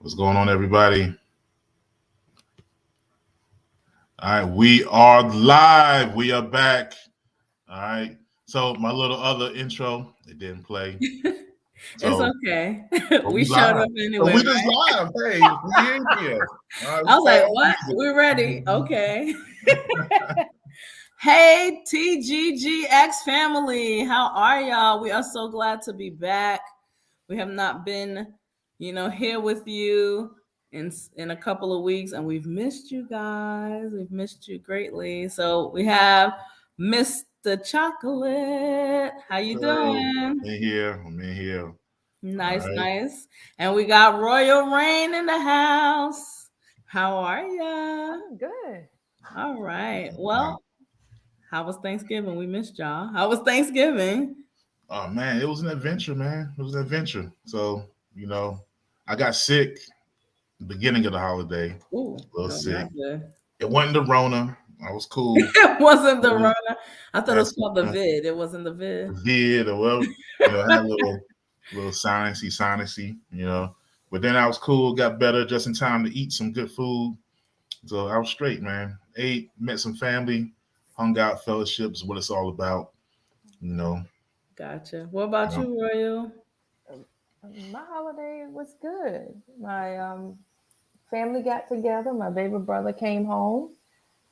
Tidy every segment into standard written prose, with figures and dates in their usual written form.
What's going on, everybody? All right, we are live. We are back. All right. So my little other intro, it didn't play. It's So, okay. but we We showed live. up So anyway, we just right? live. Hey, we in here. All right, I let's was start like, off what? music. We're ready. Okay. Hey, TGGX family. How are y'all? We are so glad to be back. We have not been, here with you in a couple of weeks, and we've missed you guys. We've missed you greatly. So we have Mr. Chocolate. How you So doing? I'm in here. I'm in here. All Nice, right. nice. And we got Royal Rain in the house. How are ya? I'm good. All right. Uh, Well, how was Thanksgiving? We missed y'all. How was Thanksgiving? oh man, it was an adventure, man. It was an adventure. So, you know, I got sick the beginning of the holiday. Ooh, A little no, sick. not good. It wasn't the Rona. I was cool. It wasn't It the was Rona. I thought it was that's called the Vid. It wasn't the Vid. did or well, I had a little sinusy, But then I was cool, got better just in time to eat some good food. So I was straight, man. Ate, met some family, hung out, fellowship is what it's all about, you know. Gotcha. What about You know. you, Royal? Um, My holiday was good. My family got together. My baby brother came home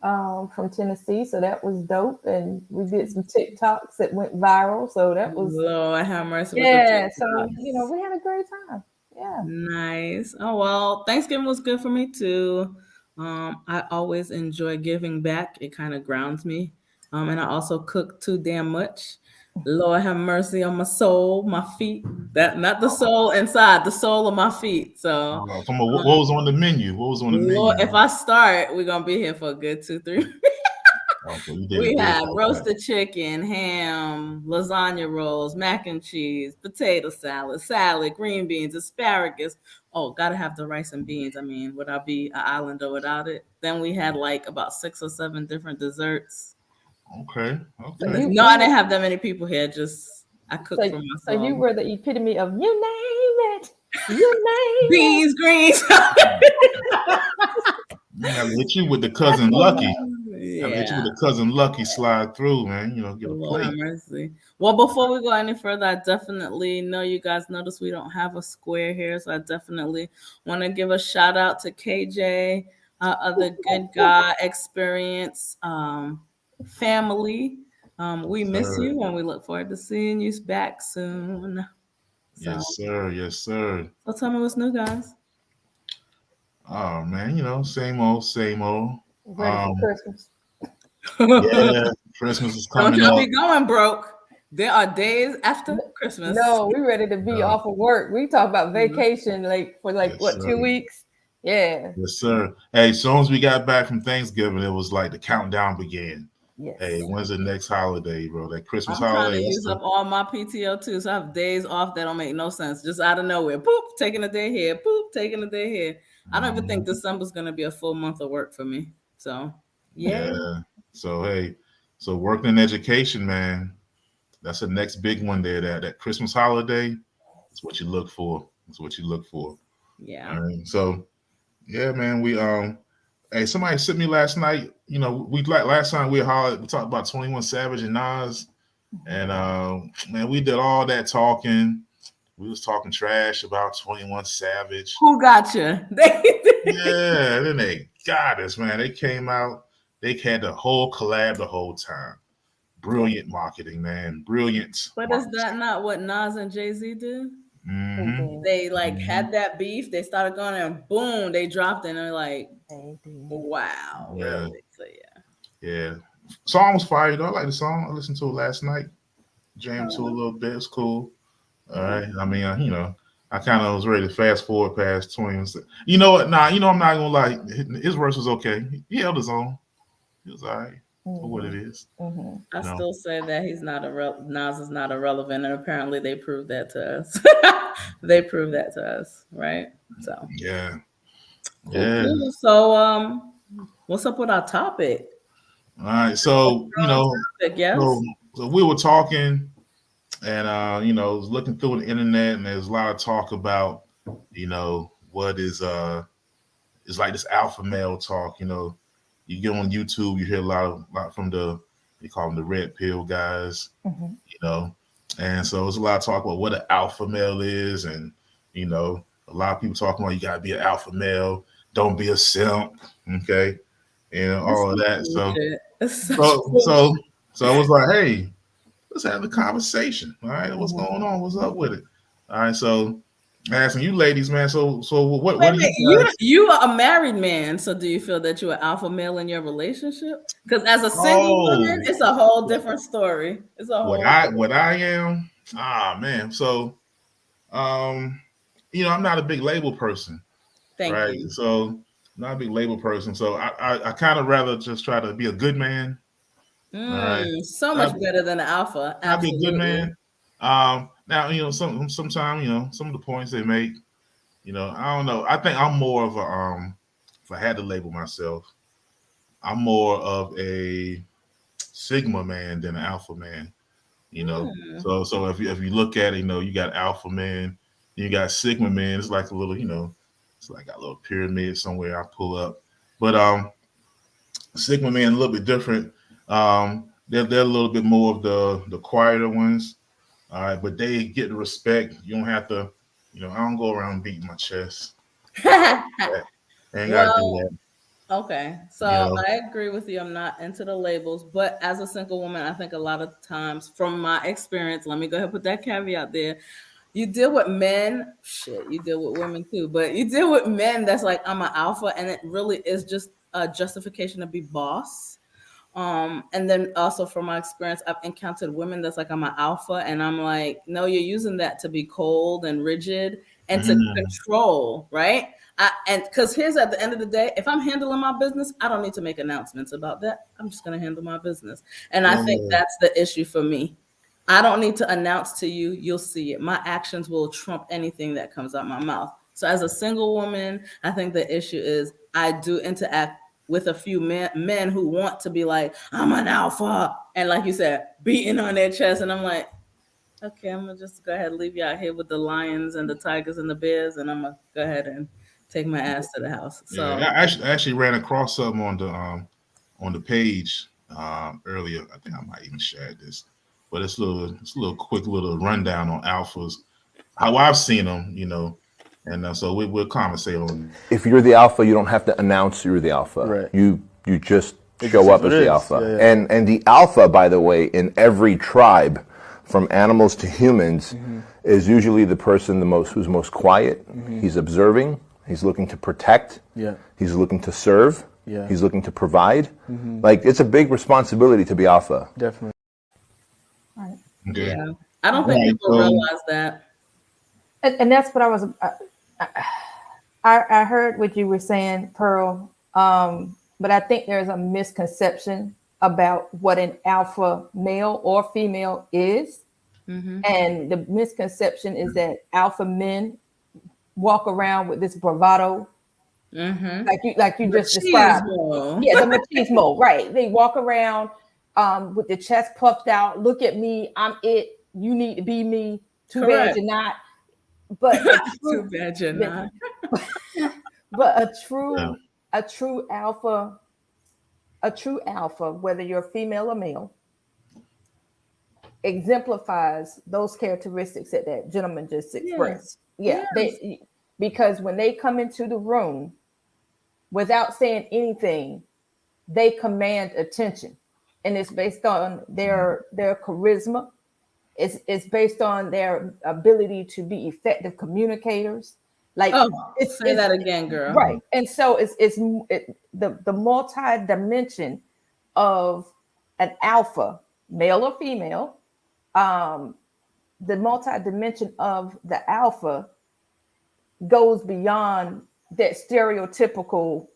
from Tennessee, so that was dope. And we did some TikToks that went viral, so that was Lord have mercy with the yeah. So TikToks. we had a great time. Yeah. Nice. Oh well, Thanksgiving was good for me too. I always enjoy giving back. It kind of grounds me. And I also cook too damn much. Lord have mercy on my soul, my feet. That not the soul inside, the soul of my feet. So, Come on, what was on the menu? What was on the Lord, menu? if I start, we're gonna be here for a good 2, 3. So you did a We big had like that. roasted chicken, ham, lasagna rolls, mac and cheese, potato salad, green beans, asparagus. Oh, gotta have the rice and beans. I mean, would I be an islander without it? Then we had like about 6 or 7 different desserts. Okay, So okay. you No, I you didn't have that many people here. Just I cook so for so you myself. were the epitome of you name it, you name it. Beans, greens. I gotta hit you with the cousin Lucky. Gotta hit you with Yeah. the cousin Lucky slide through, man. Get a Lord have plate. mercy. Well, before we go any further, I definitely know you guys notice we don't have a square here, so I definitely want to give a shout out to KJ, other good guy experience family. We miss Sir. you, and we look forward to seeing you back soon. So, Yes, sir. Yes, sir. so tell me what's new, guys. Oh man, same old, same old. Ready for Um, Christmas? yeah, Christmas is Don't coming y'all up. be going broke. There are days after Christmas. No, we ready to be Uh, off of work. We talk about vacation like for like yes, what, sir. 2 weeks? Yeah. Yes, sir. Hey, as soon as we got back from Thanksgiving, it was like the countdown began. Hey, Yes. when's the next holiday, bro? That Christmas I'm trying to holiday. That's use the up all my PTO too, so I have days off that don't make no sense. Just out of nowhere, poop, taking a day here, poop, taking a day here. I don't even think Mhm. December's gonna be a full month of work for me. So, Yeah. yay. So hey, so working in education, man. That's the next big one there. That Christmas holiday. That's what you look for. That's what you look for. Yeah. All right. So yeah, man. Hey, somebody sent me last night. We like last time we hollered, we talked about 21 Savage and Nas, and man, we did all that talking. We was talking trash about 21 Savage. Who got you? Yeah, then they got us, man. They came out. They had the whole collab the whole time. Brilliant marketing, man. Brilliant But is marketing. that not what Nas and Jay Z did? They Mm-hmm. did. They like Mm-hmm. had that beef. They started going and boom, they dropped it. And they're like, They did. wow, Yeah, really? So yeah. yeah. Song was fire though. I like the song. I listened to it last night. Jammed to it a Oh, little bit. It's cool. All yeah. right. I mean, I kind of was ready to fast forward past 20. You know what? Nah, I'm not gonna lie. His verse was okay. He held his own. It was all right for what it Mm-hmm. is. Mm-hmm. I You know. still say that Nas is not irrelevant, and apparently they proved that to us. They proved that to us, right? So Yeah. cool, Yeah. cool. So what's up with our topic? All right. What's So, your own topic? so Yes. so we were talking and was looking through the internet and there's a lot of talk about, what is it's like this alpha male talk. You know, you get on YouTube, you hear a lot from they call them the red pill guys. Mhm. You know, and so it's a lot of talk about what an alpha male is, and you know, a lot of people talking about you gotta be an alpha male, don't be a simp, okay, and all of that. So It's such I was like, hey, let's have a conversation. All right, what's Mhm. going on? What's up with it? All right, so asking you ladies, man. So what Wait a do minute, you guys? you are a married man, so do you feel that you're an alpha male in your relationship? Because as a single woman, Oh, it's a whole different story. It's a whole. what I am? Ah, man. So you know, I'm not a big label person, Thank right? you. So not a big label person. So I kind of rather just try to be a good man. All right. So I, much better than an alpha. I'll be a good Absolutely. man. Now you know sometimes you know some of the points they make. You know, I don't know. I think I'm more of a if I had to label myself, I'm more of a Sigma man than an alpha man. You know, Hmm. so if you look at it, you know, you got alpha man, you got Sigma man. It's like a little, you know, it's like a little pyramid somewhere I pull up. But Sigma man a little bit different. They're a little bit more of the quieter ones. All right, but they get the respect. You don't have to, you know, I don't go around beating my chest. I ain't gotta do Well, that. okay. So You know. I agree with you. I'm not into the labels, but as a single woman, I think a lot of times from my experience, let me go ahead and put that caveat there. You deal with men, shit, you deal with women too, but you deal with men that's like, I'm an alpha, and it really is just a justification to be boss. And then also from my experience, I've encountered women that's like, I'm an alpha, and I'm like, no, you're using that to be cold and rigid and to Mm, control, right? And because here's at the end of the day, if I'm handling my business, I don't need to make announcements about that. I'm just going to handle my business. And I think yeah. that's the issue for me. I don't need to announce to you, you'll see it. My actions will trump anything that comes out my mouth. So as a single woman, I think the issue is I do interact with a few men who want to be like, I'm an alpha. And like you said, beating on their chest. And I'm like, okay, I'm gonna just go ahead and leave you out here with the lions and the tigers and the bears, and I'm gonna go ahead and take my ass to the house. Yeah, So I actually ran across something on the page earlier. I think I might even share this, but it's a little quick little rundown on alphas, how I've seen them, you know, and so we'll conversate on. If you're the alpha, you don't have to announce you're the alpha. Right. You just It show just up is as what the it is. alpha. Yeah, yeah. And the alpha, by the way, in every tribe, from animals to humans, is usually the person who's most quiet. He's observing. He's looking to protect. Yeah. He's looking to serve. Yeah. He's looking to provide. Like, it's a big responsibility to be alpha. Definitely. Right. Okay. yeah, I don't think Right, people so- realize that. And that's what I was. I heard what you were saying, Pearl. But I think there's a misconception about what an alpha male or female is, and the misconception is that alpha men walk around with this bravado, like you just described. Machismo. Yeah, the machismo, right? They walk around with the chest puffed out. Look at me, I'm it. You need to be me. Too bad Correct. you're not. But a Too true, bad you're not. but Yeah. a true alpha, whether you're female or male, exemplifies those characteristics that gentleman just expressed. Yeah, Yes. because when they come into the room without saying anything, they command attention, and it's based on their charisma. It's based on their ability to be effective communicators. Like Say that again, girl. right, and so the multi dimension of an alpha, male or female. The multi dimension of the alpha goes beyond that stereotypical,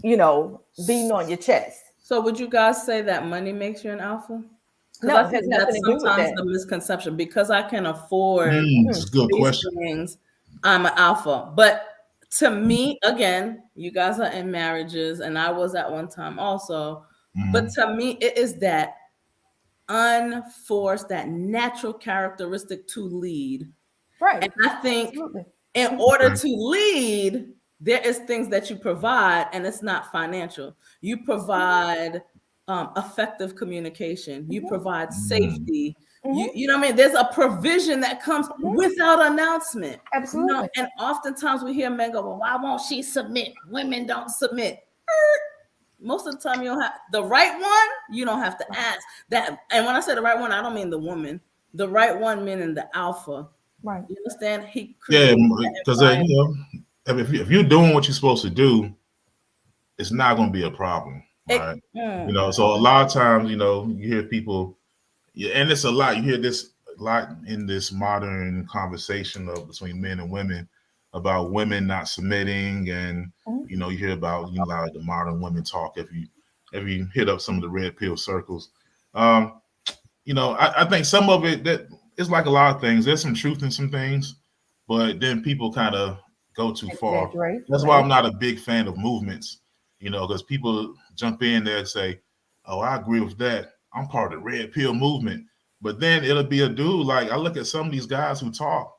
beating on your chest. So would you guys say that money makes you an alpha? No, I it has think nothing that's to do with sometimes that. the misconception. Because I can afford It's a good these question. things, I'm an alpha. But to me, again, you guys are in marriages, and I was at one time also. But to me, it is that unforced, that natural characteristic to lead. Right. And I think Absolutely. in order to lead, there is things that you provide, and it's not financial. You provide effective communication. You provide safety. You know what I mean? There's a provision that comes without announcement. Absolutely. You know, and oftentimes we hear men go, well, why won't she submit? Women don't submit. Most of the time you don't have the right one, you don't have to ask that. And when I say the right one, I don't mean the woman. The right one meaning the alpha. Right. You understand? He Yeah, because you know, if you're doing what you're supposed to do, it's not going to be a problem, right? You know, so a lot of times, you know, you hear people, and it's a lot. You hear this a lot in this modern conversation of between men and women about women not submitting, and you know, you hear about a lot of the modern women talk. If you hit up some of the red pill circles, you know, I think some of it that it's like a lot of things. There's some truth in some things, but then people kind of go too far. That's why I'm not a big fan of movements, you know, because people jump in there and say, "Oh, I agree with that. I'm part of the red pill movement." But then it'll be a dude. Like, I look at some of these guys who talk,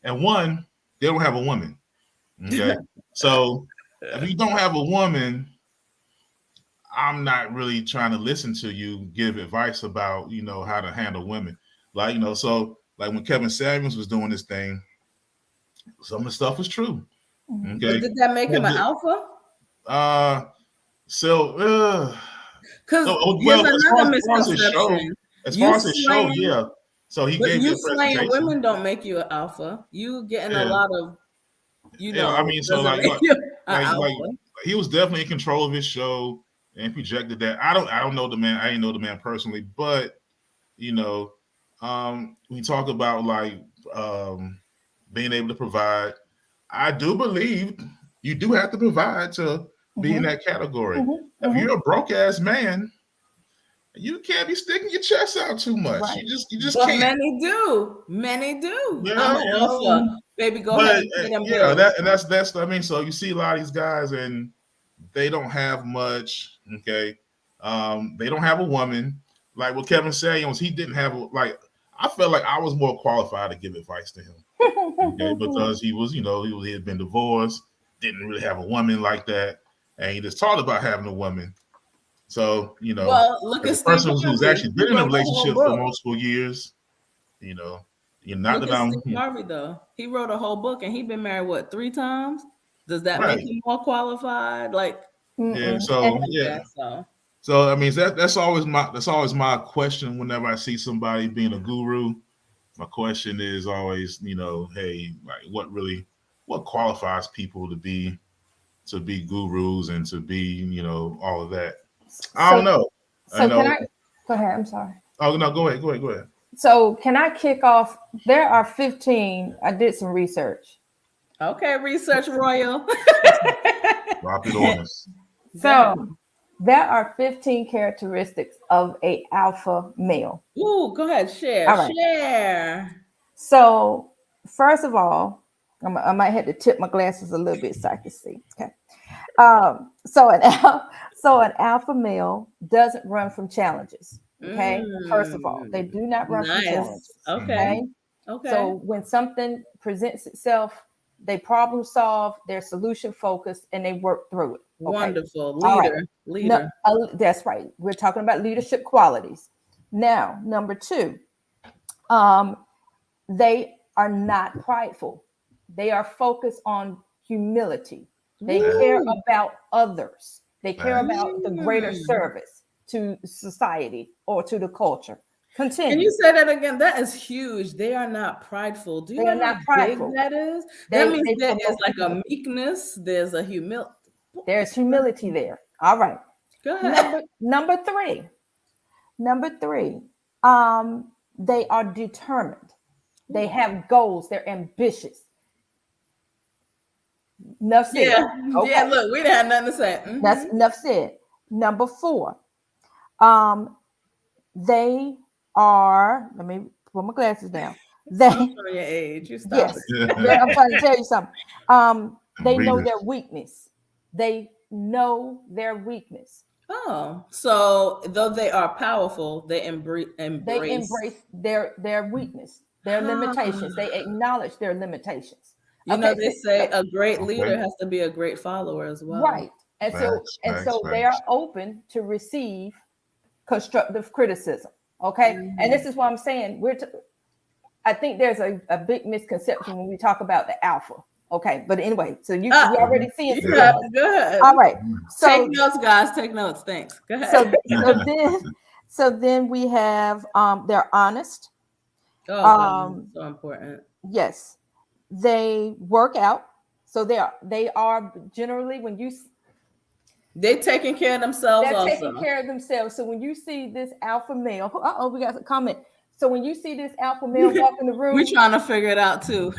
and one, they don't have a woman. Okay, so if you don't have a woman, I'm not really trying to listen to you give advice about, you know, how to handle women. Like, you know, so like when Kevin Samuels was doing this thing, some of the stuff was true. Okay. But did that make him an alpha? Because well, as far as his show, yeah. So he gave you a slaying presentation. women don't make you an alpha. You getting a lot of, you know. I mean, so like he was definitely in control of his show and projected that. I don't know the man. I didn't know the man personally, but you know, we talk about like being able to provide. I do believe you do have to provide to be in that category. If you're a broke ass man, you can't be sticking your chest out too much. Right. You just but can't. Many do. Yeah, I'm an alpha. Baby, go ahead. That's I mean, so you see a lot of these guys and they don't have much. Okay, they don't have a woman. Like with Kevin Samuels, he didn't have like. I felt like I was more qualified to give advice to him. Okay, because he was, you know, he had been divorced, didn't really have a woman like that, and he just talked about having a woman. So, you know, look as at a person Steve who's Harvey. actually been in a relationship for multiple years, you know, not look that I'm. Steve Harvey though. He wrote a whole book, and he been married 3 times. Does that make him more qualified? Like, yeah. So I mean, that's always my question whenever I see somebody being a guru. My question is always, you know, hey, like what qualifies people to be gurus and to be, you know, all of that. I don't know. So can I go ahead? I'm sorry. Oh no, go ahead. So can I kick off? There are 15. I did some research. Okay, research royal. Drop it on us. So there are 15 characteristics of a alpha male. Ooh, go ahead, share. All right. Share. So first of all, I might have to tip my glasses a little bit so I can see. Okay. So an alpha male doesn't run from challenges. Okay. First of all, they do not run from challenges. Okay. So when something presents itself, they problem solve, they're solution focused, and they work through it. Okay? Wonderful. Leader. No, that's right. We're talking about leadership qualities. Now, number 2, they are not prideful. They are focused on humility. They care about others. They care about the greater service to society or to the culture. Continue. Can you say that again? That is huge. They are not prideful. Do you know how big that is? That means there is like a meekness. There's a humility. There's humility there. All right. Go ahead. Number three. They are determined. They have goals. They're ambitious. Enough said. Yeah. Okay. Yeah. Look, we didn't have nothing to say. That's enough said. Number 4. They are. Let me put my glasses down. Don't show your age. You stop. Yes. I'm trying to tell you something. They know their weakness. They know their weakness. Oh, so though they are powerful, they embrace their weakness, their limitations. They acknowledge their limitations. You know, Okay, they say a great Okay. leader has to be a great follower as well. right. And Facts, facts, they facts. are open to receive constructive criticism. Okay. And this is what I'm saying. I think there's a big misconception when we talk about the alpha. Okay. But anyway, so you already see it. Go ahead. All right. So Take notes, guys. Take notes. Thanks. Go ahead. so then we have they're honest. Oh, God, so important. Yes. They work out. So they are generally They're taking care of themselves. they're also taking care of themselves. So when you see this alpha male, we got a comment. So when you see this alpha male walk in the room, we're trying to figure it out too.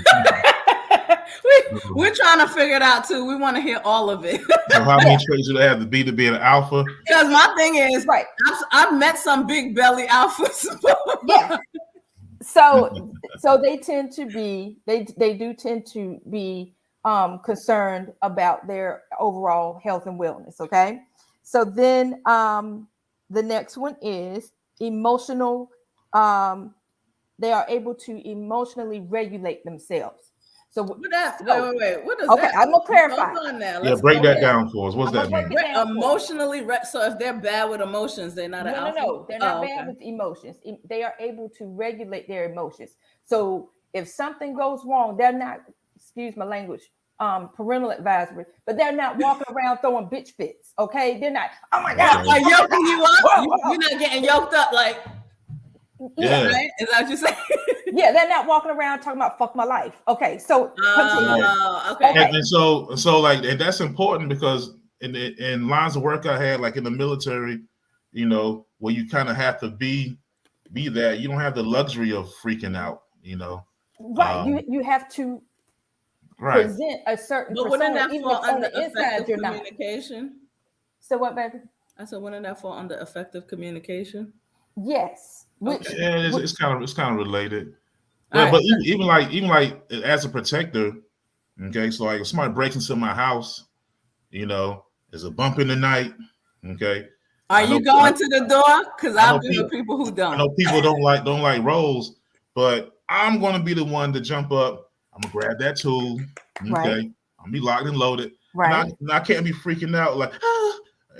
we're trying to figure it out too. We want to hear all of it. So how many traits do they have to be an alpha? Because my thing is, right? I've met some big belly alphas. Yeah. So they tend to be they do tend to be concerned about their overall health and wellness. Okay. So then the next one is emotional. They are able to emotionally regulate themselves. So wait. What does okay, that I'm gonna clarify. Hold on now. Yeah, break that down for us. What's that mean? Emotionally, so if they're bad with emotions, they're not an alpha? No, they're not bad with emotions. They are able to regulate their emotions. So if something goes wrong, they're not, excuse my language, parental advisory, but they're not walking around throwing bitch fits. Okay, they're not. Oh my God, like yoking you up. You're not getting yoked up, like. Yeah. Right? Is that what you're saying? Yeah, they're not walking around talking about fuck my life. Okay, so okay. And so like, and that's important because in lines of work I had, like in the military, you know, where you kind of have to be that. You don't have the luxury of freaking out, you know. Right. You have to present a certain but persona, wouldn't that even fall if on under the inside you're not. communication? So what, baby? I said, wouldn't that fall under effective communication? Yes. Which it's kind of related. But even like as a protector, okay. So like if somebody breaks into my house, you know, there's a bump in the night, okay. Are you going to the door? Because I've been with people who don't. I know people don't like rolls, but I'm gonna be the one to jump up. I'm gonna grab that tool, okay. Right. I'll be locked and loaded. Right. And I can't be freaking out like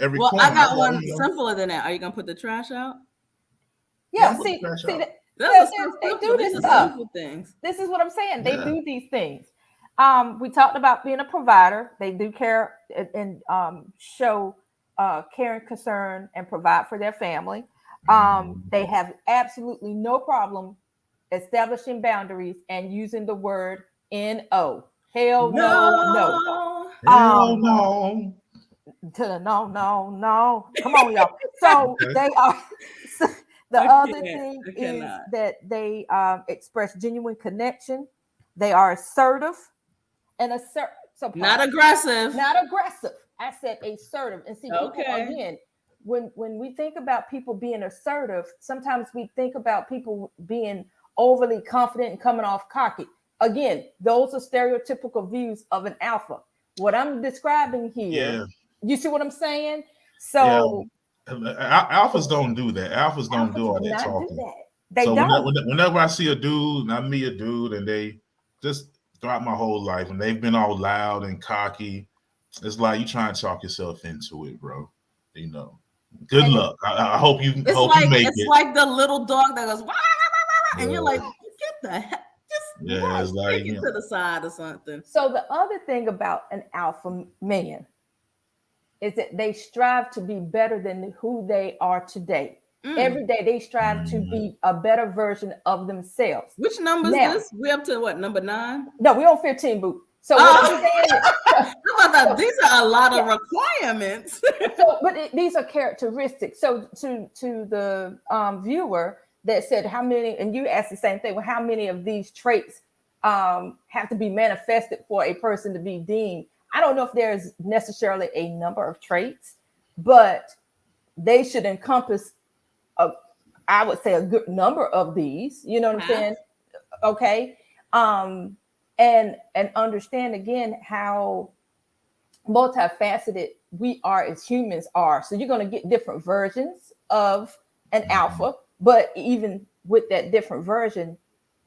every. Well, corner. I got one simpler than that. Are you gonna put the trash out? Yeah. See they do this stuff. Things. This is what I'm saying. They do these things. We talked about being a provider. They do care and show care and concern and provide for their family. They have absolutely no problem establishing boundaries and using the word no. Hell no. Hell no. No. Come on, y'all. So they are. The other thing is that they express genuine connection. They are assertive and not aggressive. Not aggressive. I said assertive. And see, people, again, when we think about people being assertive, sometimes we think about people being overly confident and coming off cocky. Again, those are stereotypical views of an alpha. What I'm describing here, you see what I'm saying? So. Alphas don't do that. Alphas don't do all that talking. They don't. Whenever I see a dude, and I meet a dude, and they just throughout my whole life, and they've been all loud and cocky, it's like you try and talk yourself into it, bro. You know. Good luck. I hope you make it. It's like the little dog that goes, wah, wah, wah, wah, and you're like, get the heck. It's like take it to the side or something. So the other thing about an alpha man is that they strive to be better than who they are today. Every day they strive to be a better version of themselves. Which number is this? We up to what, number 9? No, we're on 15, boo. So what I'm saying is, these are a lot of requirements. These are characteristics. So to the viewer that said how many, and you asked the same thing, well, how many of these traits have to be manifested for a person to be deemed? I don't know if there's necessarily a number of traits, but they should encompass, I would say, a good number of these. You know what I'm saying? Okay. And understand again how multifaceted we are as humans are. So you're going to get different versions of an alpha, but even with that different version,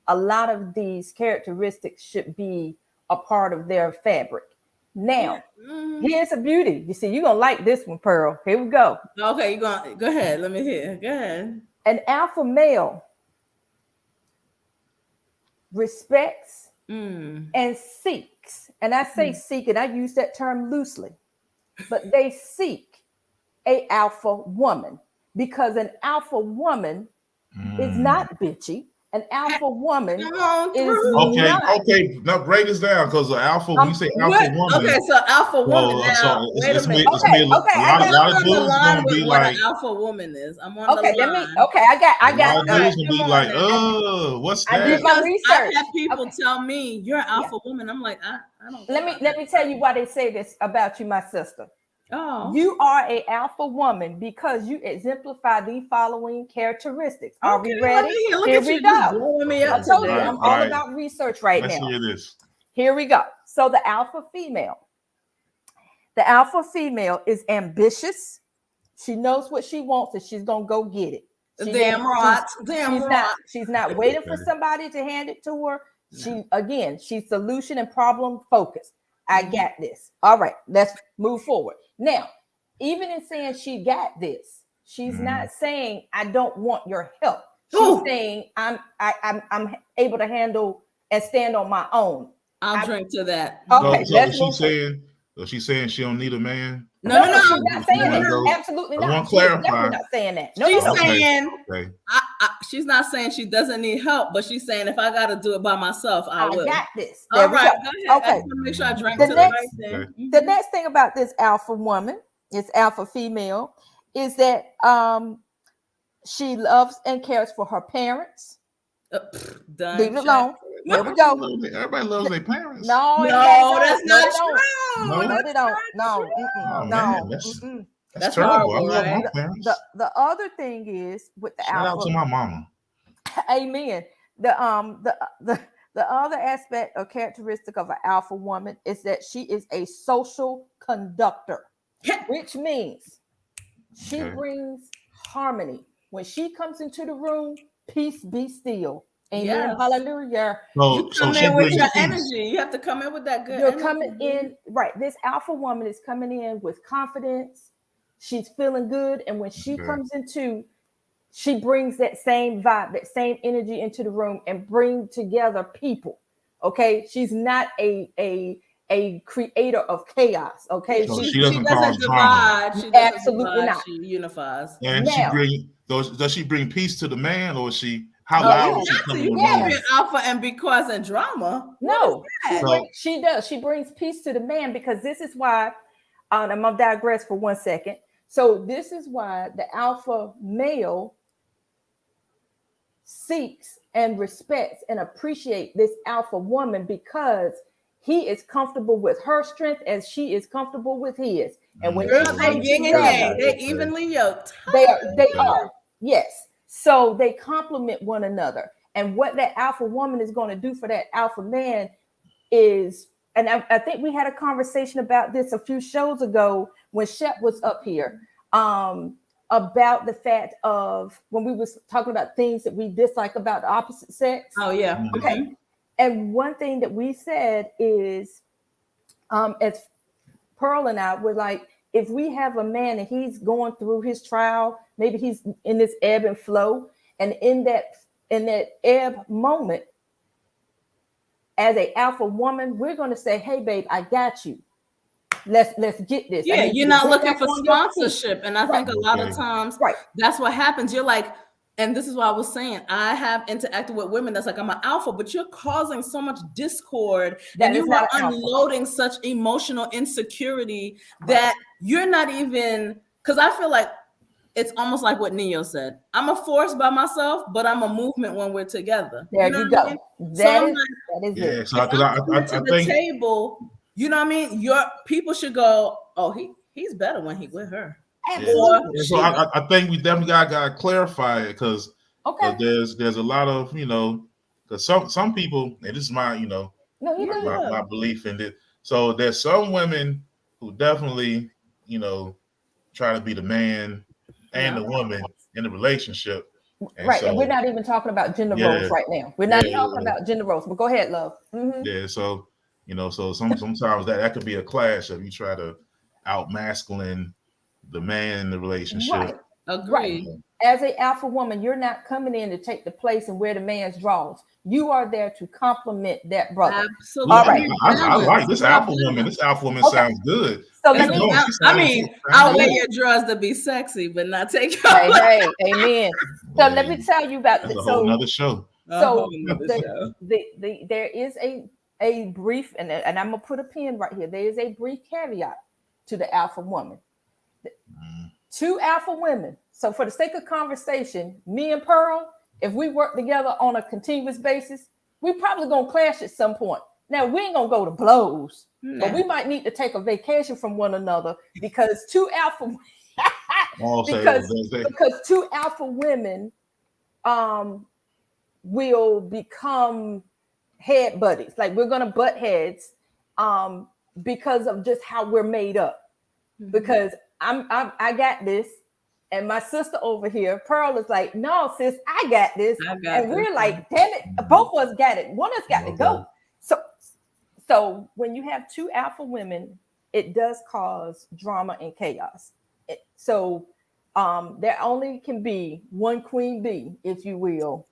a lot of these characteristics should be a part of their fabric. Now, Mhm. here's a beauty. You see, you're gonna like this one, Pearl. Here we go. Okay, you going? Go ahead. Let me hear. Go ahead. An alpha male respects and seeks, and I say seek, and I use that term loosely, but they seek a alpha woman, because an alpha woman is not bitchy. An alpha woman Come on is through. Okay, not. okay. Now break this down, because the alpha. When you say alpha woman, Okay, so alpha woman. so Now, wait a minute. it's me. A lot I of I'm on the dudes line gonna with be what like, an alpha woman is. I'm on Okay, the let line. me. Okay, I got. a lot of dudes Come gonna be on like, now. what's I that? did my Because research. I've had people Okay. tell me you're an alpha woman. I'm like, I don't. Let me tell you why they say this about you, my sister. Oh, You are a alpha woman because you exemplify the following characteristics. Are we ready? Look Here at we you just go. blowing me I up told you today. I'm All all right. about research right Let's now. hear this. Here we go. So the alpha female. The alpha female is ambitious. She knows what she wants and she's gonna go get it. Damn right. Damn right. She's not waiting for somebody to hand it to her. She's solution and problem focused. I got this. All right, let's move forward. Now, even in saying she got this, she's not saying I don't want your help. She's saying I'm able to handle and stand on my own. I'll drink to that. Okay, So let's is move she saying she don't need a man? No. She's not saying that. No. Absolutely I not. want to She's clarify. definitely not saying that. No, She's no, no. saying Okay. she's not saying she doesn't need help, but she's saying if I got to do it by myself, I will. got this. There All we right, go. go ahead. Okay. I just want to make sure I drank The to next- the right thing. The next thing about this alpha woman, this alpha female, is that she loves and cares for her parents. Done. Leave it alone. There we go. Everybody loves their parents. No, that's no, not they don't. true. No, they don't. No, Oh, no. man, that's terrible. horrible, I love right? my parents. The other thing is with the Shout out alpha. to my mama. Amen. The other aspect or characteristic of an alpha woman is that she is a social conductor, which means she brings harmony. When she comes into the room, peace be still. Amen. Yes. Hallelujah. You So come she in with brings your peace. energy. You have to come in with that good You're energy. coming in, right? This alpha woman is coming in with confidence. She's feeling good. And when she comes into, she brings that same vibe, that same energy into the room and bring together people. Okay. She's not a creator of chaos. Okay. So She she doesn't cause divide. drama. She doesn't Absolutely divide. not. She unifies. And Now- does she bring peace to the man, or is she how Oh, loud yeah. is she coming You in the can't room? be an alpha and be causing drama. No, So- she does. She brings peace to the man, because this is why, and I'm gonna digress for 1 second. So this is why the alpha male seeks and respects and appreciates this alpha woman, because he is comfortable with her strength as she is comfortable with his. And when Girl, they they come yin and together, yang. They evenly yoked. they are, yes. So they complement one another. And what that alpha woman is going to do for that alpha man is, and I think we had a conversation about this a few shows ago when Shep was up here, about the fact of when we was talking about things that we dislike about the opposite sex. Oh yeah. Okay. And one thing that we said is, as Pearl and I were like, if we have a man and he's going through his trial, maybe he's in this ebb and flow, and in that ebb moment, as a alpha woman, we're going to say, "Hey, babe, I got you. Let's get this." Yeah, you're not looking for sponsorship, and I think a lot of Okay. times, Right. that's what happens. You're like, and this is why I was saying, I have interacted with women that's like, I'm an alpha, but you're causing so much discord, That and is you not are an alpha. unloading such emotional insecurity that you're not even. Because I feel like it's almost like what Neo said. I'm a force by myself, but I'm a movement when we're together. There know you what go. I mean? That I'm is like, Yeah, it. so if because I'm coming to I the think table, you know what I mean? Your people should go, oh, he's better when he with her. Absolutely. so I think we definitely gotta clarify it, because Okay. there's a lot of because some people, and this is my No, you Yeah. know. my belief in it. So there's some women who definitely try to be the man and the woman in the relationship. And Right. so, And we're not even talking about gender Yeah. roles right now. We're not Yeah, talking about gender roles, but go ahead, love. Mhm. yeah, so You know, so sometimes that could be a clash if you try to out masculine the man in the relationship. Right. Agreed. As a alpha woman, you're not coming in to take the place and wear the man's draws. You are there to complement that brother. Absolutely. All right. I like this alpha woman. This alpha woman sounds good. So Keep let me. going. She I sounds- mean, sounds I'll good. wear your drawers to be sexy, but not take Hey, your hey, amen. So let me tell you about That's this. a whole So nother show. So show. there is a brief, and I'm gonna put a pin right here. There is a brief caveat to the alpha woman. Two alpha women. So for the sake of conversation, me and Pearl, if we work together on a continuous basis, we probably gonna clash at some point. Now we ain't gonna go to blows, but we might need to take a vacation from one another because two alpha because two alpha women will become head buddies. Like we're gonna butt heads because of just how we're made up. Because I got this, and my sister over here, Pearl, is like, no, sis, I got this. And we're like, damn it, both of us got it. One of us got to go. So when you have two alpha women, it does cause drama and chaos. So there only can be one queen bee, if you will,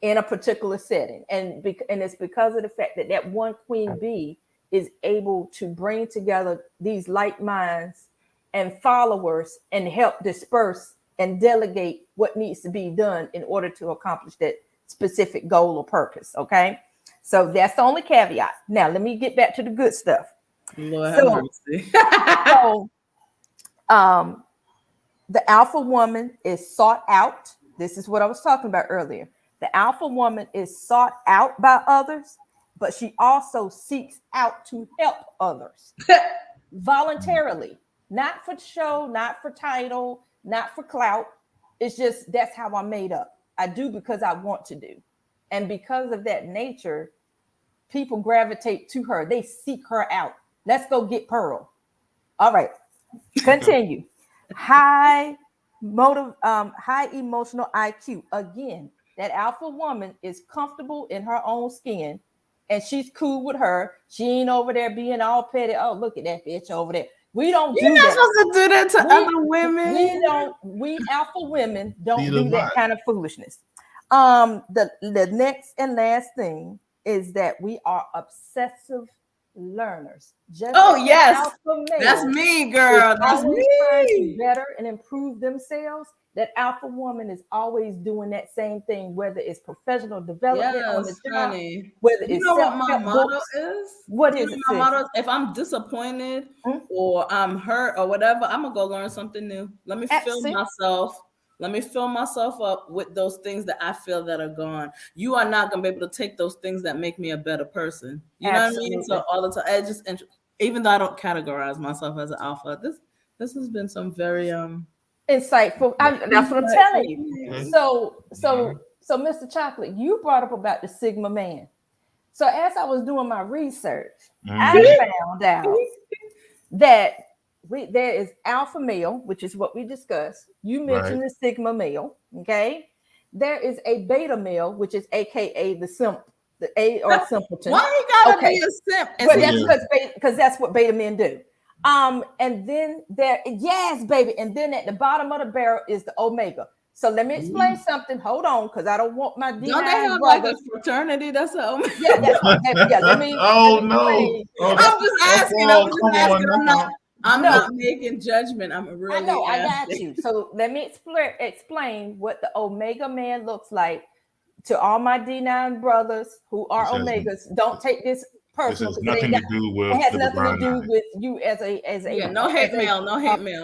in a particular setting. And it's because of the fact that one queen bee is able to bring together these like minds and followers and help disperse and delegate what needs to be done in order to accomplish that specific goal or purpose. Okay. So that's the only caveat. Now, let me get back to the good stuff. Lord So, the alpha woman is sought out. This is what I was talking about earlier. The alpha woman is sought out by others, but she also seeks out to help others voluntarily, not for show, not for title, not for clout. It's just that's how I'm made up. I do because I want to do. And because of that nature, people gravitate to her. They seek her out. Let's go get Pearl. All right, continue. High emotional IQ. Again, that alpha woman is comfortable in her own skin, and she's cool with her. She ain't over there being all petty. Oh, look at that bitch over there. We don't do You're not that. supposed to do that to other women. We alpha women don't do that kind of foolishness. The next and last thing is that we are obsessive learners. Yes, that's me, girl. That's me. Trying to better and improve themselves. That alpha woman is always doing that same thing, whether it's professional development on the job, whether it's what my motto is. What is it? My motto is, if I'm disappointed or I'm hurt or whatever, I'm gonna go learn something new. Let me fill myself. Let me fill myself up with those things that I feel that are gone. You are not gonna be able to take those things that make me a better person. You know what I mean? So all the time, I just even though I don't categorize myself as an alpha, this has been some very insightful. That's what I'm telling you. So Mr. Chocolate, you brought up about the Sigma man. So as I was doing my research, I found out that there is alpha male, which is what we discussed. You mentioned the Sigma male. Okay. There is a beta male, which is AKA the simp, the A or simpleton. Why he gotta be a simp? But that's because that's what beta men do. And then baby. And then at the bottom of the barrel is the omega. So let me explain something. Hold on, because I don't want my D9 don't they have brothers. like a fraternity? That's a omega. Let me. I'm just asking. I'm not making judgment. I'm really. I know. I got you. So let me explain what the omega man looks like to all my D9 brothers who are omegas. Don't take this personal. This has nothing to do with. It has nothing to do with you as a no hate mail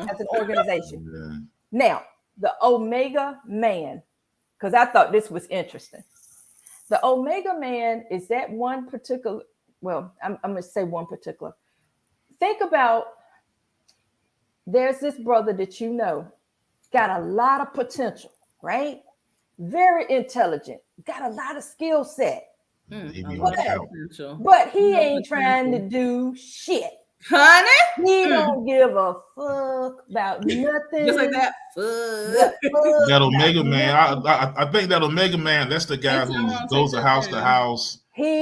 as an organization. Now the omega man, because I thought this was interesting. The omega man is that one particular. Well, I'm going to say one particular. Think about. There's this brother that you know, got a lot of potential, right? Very intelligent, got a lot of skill set. But he ain't trying to do shit. Honey? He don't give a fuck about nothing. Just like that. That omega man, I think that omega man, that's the guy who goes to house.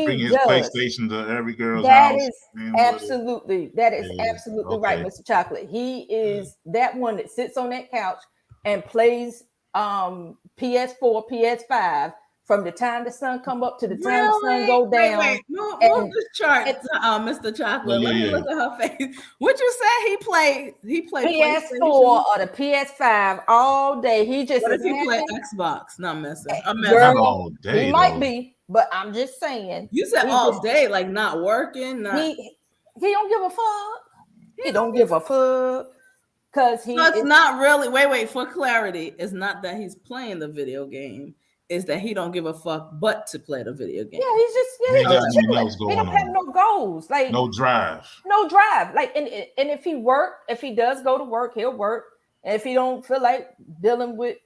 bring He his does. PlayStation to every girl's That house. is Man, what- absolutely, that is Yeah, absolutely right, okay. Mr. Chocolate. He is that one that sits on that couch and plays PS4, PS5 from the time the sun come up to the time the sun go down. Wait. Move And- this chart, and- Mr. Chocolate. Yeah, Let me yeah. look at her face. What you say? He played PS4 PlayStation? or the PS5 all day. He just What is if he play happy. Xbox? No, I'm messing. I'm messing. Girl, Not all day. he might though. be, but I'm just saying. You said he all just- day, like not working. Not. He don't give a fuck. He don't give a fuck. Cause he So it's is, not really. Wait. For clarity, it's not that he's playing the video game. It's that he don't give a fuck but to play the video game. yeah, he's just He ain't got nothing chilling. else He going don't have on. no goals. Like No drive. no drive. Like and if he does go to work, he'll work. And if he don't feel like dealing with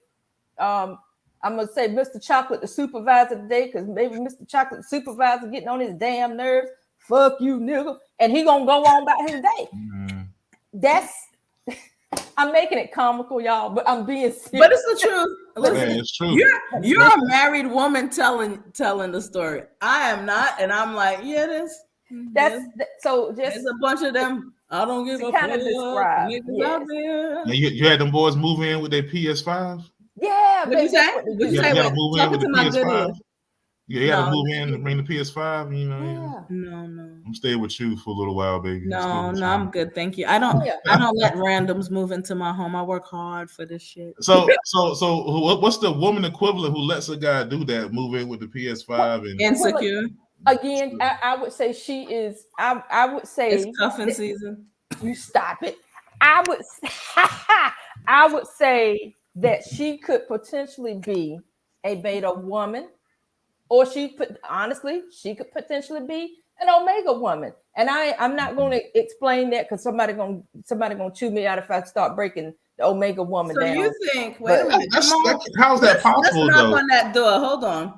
I'm gonna say Mr. Chocolate, the supervisor today, because maybe Mr. Chocolate, the supervisor, getting on his damn nerves. Fuck you, nigga. And he gonna go on about his day. Mhm. That's I'm making it comical, y'all, but I'm being serious. But it's the truth. Listen, Yeah, it's true. you're a married woman telling the story. I am not, and I'm like, yeah, That's so just there's a bunch of them. I don't give to a kind fuck. of describe, Niggas yes. out there. Now, you had them boys move in with their PS5. yeah. What'd you that's say? what they What'd do. you You say? gotta Wait, move in talking with to the my good PS5. ear. Yeah, you gotta No. move in and bring the PS5. You know, Yeah. No. I'm staying with you for a little while, baby. No, I'm staying with I'm you. good. Thank you. I don't let randoms move into my home. I work hard for this shit. So what's the woman equivalent who lets a guy do that? Move in with the PS5 and Insecure. Again, I would say she is. I would say It's cuffing season. you stop it. I would say that she could potentially be a beta woman, or she could potentially be an omega woman. And I'm not going to explain that because somebody gonna chew me out if I start breaking the omega woman So down. you think? Wait a minute. That's, Come on. how's that possible Let's knock though? on that door. Hold on.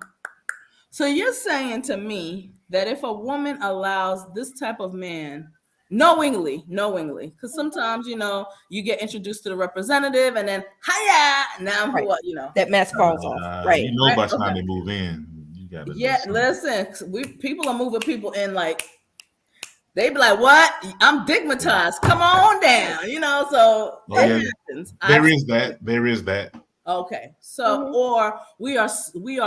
So you're saying to me that if a woman allows this type of man knowingly, because sometimes you get introduced to the representative and then hiya, now Right. what. That mask falls off, right? You know by the Right, time okay. they move in, you gotta. do Yeah, something. listen, people are moving people in like they be like, what? I'm digmatized. Come on down, so Oh, yeah. it happens. There is that. Okay, so or we are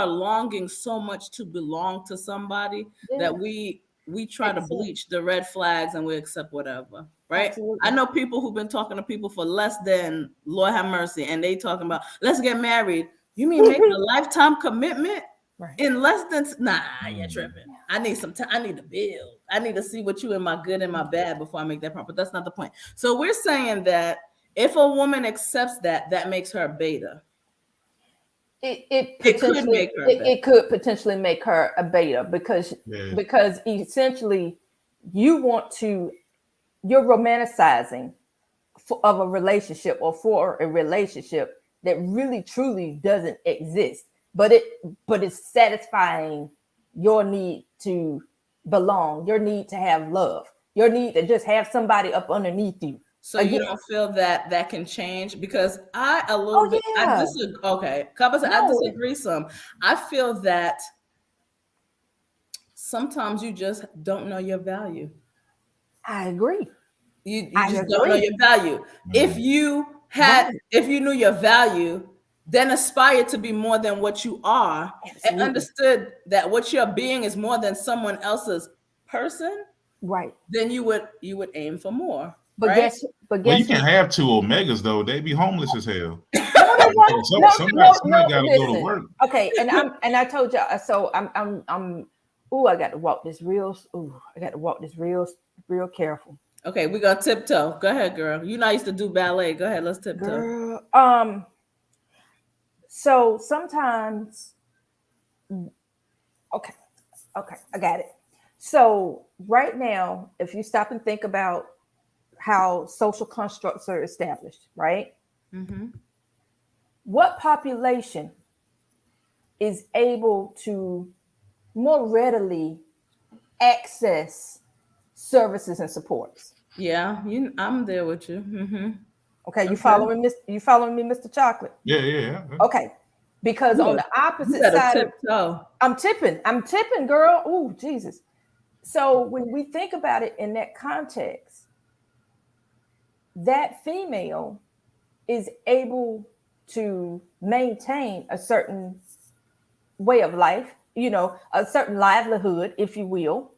longing so much to belong to somebody that we try to bleach the red flags and we accept whatever, right? Absolutely. I know people who've been talking to people for less than, Lord have mercy, and they talking about let's get married. You mean make a lifetime commitment Right. in less than you're tripping. I need some time. I need to build. I need to see what you in my good and my bad before I make that proper. That's not the point. So we're saying that if a woman accepts that makes her a beta. It could make her a beta. it could potentially make her a beta because essentially you're romanticizing of a relationship or for a relationship that really truly doesn't exist, but it's satisfying your need to belong, your need to have love, your need to just have somebody up underneath you. So you don't feel that can change? Because I disagree. Okay, I disagree some. I feel that sometimes you just don't know your value. I agree. You just don't know your value. If you knew your value, then aspire to be more than what you are. Absolutely. And understood that what you're being is more than someone else's person, right? Then you would aim for more. But right? guess you can't have two omegas though. They be homeless as hell. Somebody gotta go to work. Okay, and I told y'all. So I'm. I got to walk this real. I got to walk this real careful. Okay, we gonna tiptoe. Go ahead, girl. You know I used to do ballet. Go ahead, let's tiptoe. Girl, so sometimes. Okay, I got it. So right now, if you stop and think about how social constructs are established, right? Mm-hmm. What population is able to more readily access services and supports? Yeah, I'm there with you. Mm-hmm. Okay, you following me, Mr. Chocolate? Yeah. Okay, Because on the You opposite better side of tiptoe. I'm tipping, girl. Oh, Jesus. So when we think about it in that context, that female is able to maintain a certain way of life, you know, a certain livelihood, if you will,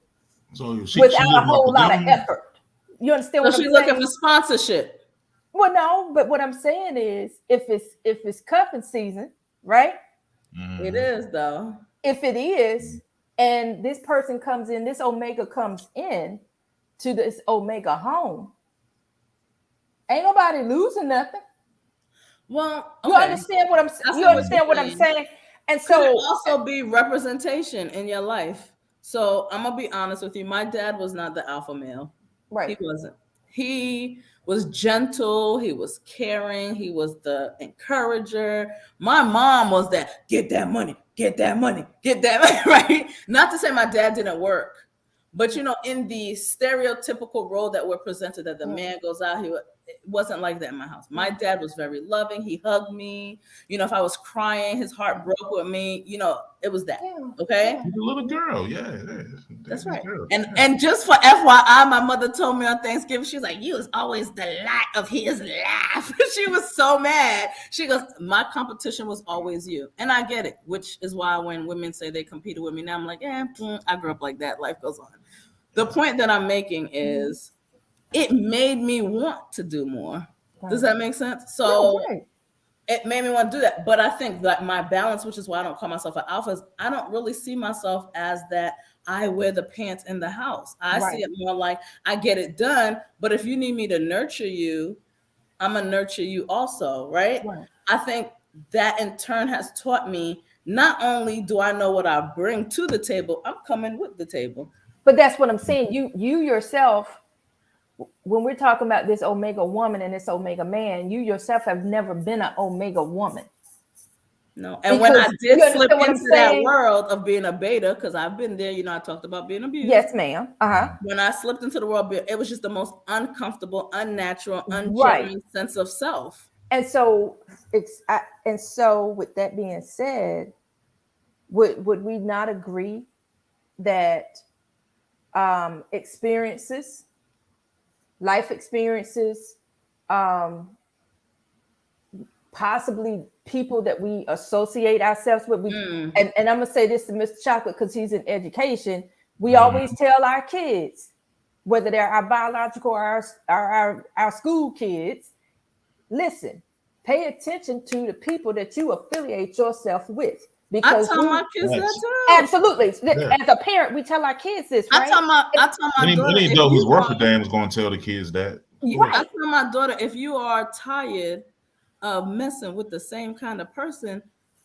So she without a living off whole the lot of government. effort. You understand So what I'm she's looking saying? for sponsorship. Well, no, but what I'm saying is if it's cuffing season, right? It is though. If it is, and this person comes in, this Omega comes in to this Omega home, ain't nobody losing nothing. Well, You okay. understand what I'm I see you what understand you're what I'm saying. saying? And Could it so also be representation in your life? So I'm gonna be honest with you. My dad was not the alpha male. He right. wasn't. He was gentle. He was caring. He was the encourager. My mom was that get that money, get that money, get that money, right? Not to say my dad didn't work, but you know, in the stereotypical role that we're presented, that the man goes out, it wasn't like that in my house. My dad was very loving. He hugged me. You know, if I was crying, his heart broke with me. You know, it was that. Okay. She's a little girl, That's right. Girl. And just for FYI, my mother told me on Thanksgiving, she was like, "You was always the light of his life." She was so mad. She goes, "My competition was always you," and I get it. Which is why when women say they competed with me, now I'm like, I grew up like that. Life goes on. The point that I'm making is, it made me want to do more. Does that make sense? So right. it made me want to do that. But I think that my balance, which is why I don't call myself an alpha, is I don't really see myself as that I wear the pants in the house. I see it more like I get it done. But if you need me to nurture you, I'm going to nurture you also, right? I think that in turn has taught me, not only do I know what I bring to the table, I'm coming with the table. But that's what I'm saying. You yourself, when we're talking about this Omega woman and this Omega man, you yourself have never been an Omega woman. No. And when I Because did you slip understand what I'm into that saying? world of being a beta, because I've been there, you know, I talked about being abused. Yes, ma'am. When I slipped into the world, it was just the most uncomfortable, unnatural, ungenuine sense of self. And so with that being said, would we not agree that life experiences, possibly people that we associate ourselves with, and I'm gonna say this to Mr. Chocolate because he's in education, we always tell our kids, whether they're our biological or our school kids, listen, pay attention to the people that you affiliate yourself with. Because I tell my kids that too. Absolutely. As a parent, we tell our kids this, right? I tell my daughter, any adult who's worth a damn is going to tell the kids that. I tell my daughter, if you are tired of messing with the same kind of person,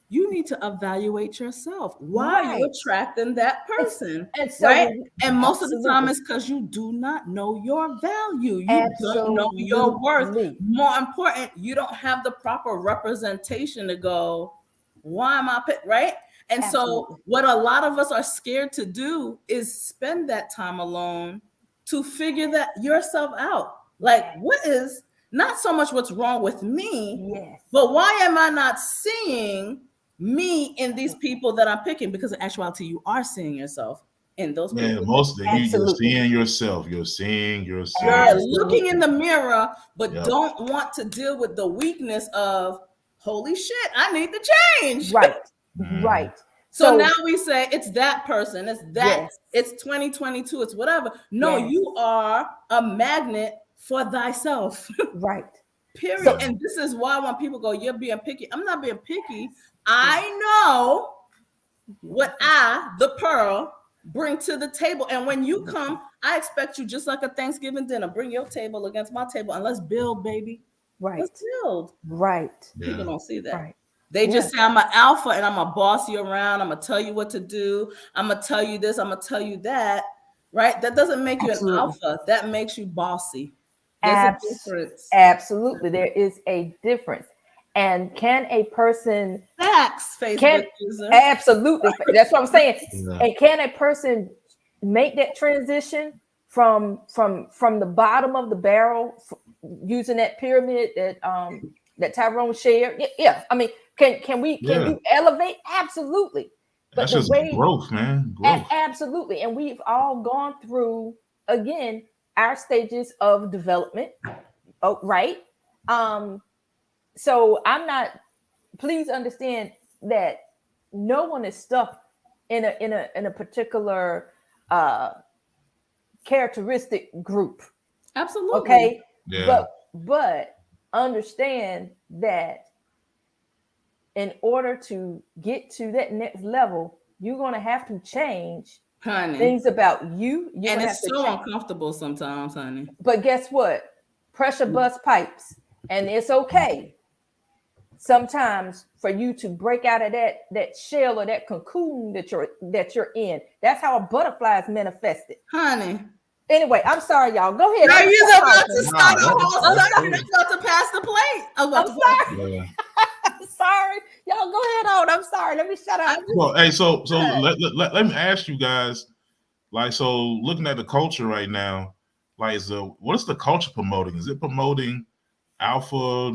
you need to evaluate yourself. Why are you attracting that person? And most of the time it's because you do not know your value. You don't know your worth. More important, you don't have the proper representation to go, why am I picked, right? And so what a lot of us are scared to do is spend that time alone to figure that yourself out. Like, what is not so much what's wrong with me, but why am I not seeing me in these people that I'm picking? Because in actuality, you are seeing yourself in those people. Yeah, mostly you're seeing yourself. You're seeing yourself. You're looking in the mirror, but don't want to deal with the weakness of, holy shit, I need to change. Right. So now we say it's that person, it's that, it's 2022, it's whatever. No, you are a magnet for thyself. Period. And this is why when people go, you're being picky, I'm not being picky. I know what I, the Pearl, bring to the table. And when you come, I expect you, just like a Thanksgiving dinner, bring your table against my table and let's build, baby. Let's build. People don't see that. They just say I'm an alpha and I'm gonna boss you around. I'm gonna tell you what to do. I'm gonna tell you this. I'm gonna tell you that. Right? That doesn't make you an alpha. That makes you bossy. There's a difference. Absolutely, there is a difference. And can a person Facebook user. Absolutely, that's what I'm saying. And can a person make that transition from the bottom of the barrel, using that pyramid that that Tyrone shared. Yeah. I mean, can you elevate? Absolutely. But That's the just way growth, man. Growth. absolutely, and we've all gone through again our stages of development. Oh, right. So I'm not. Please understand that no one is stuck in a particular characteristic group. Absolutely. Okay. Yeah. But understand that in order to get to that next level, you're going to have to change Honey. things about you. And it's so uncomfortable sometimes, honey. But guess what? Pressure bust pipes, and it's okay sometimes for you to break out of that shell or that cocoon that you're in. That's how a butterfly is manifested. Honey. Anyway, I'm sorry, y'all. Go ahead. Are you about to start No, I'm about to pass the plate. I'm sorry. Yeah. I'm sorry. Y'all go ahead on. I'm sorry. Let me shut up. Well, hey, so let me ask you guys, like, so looking at the culture right now, like, what is the culture promoting? Is it promoting alpha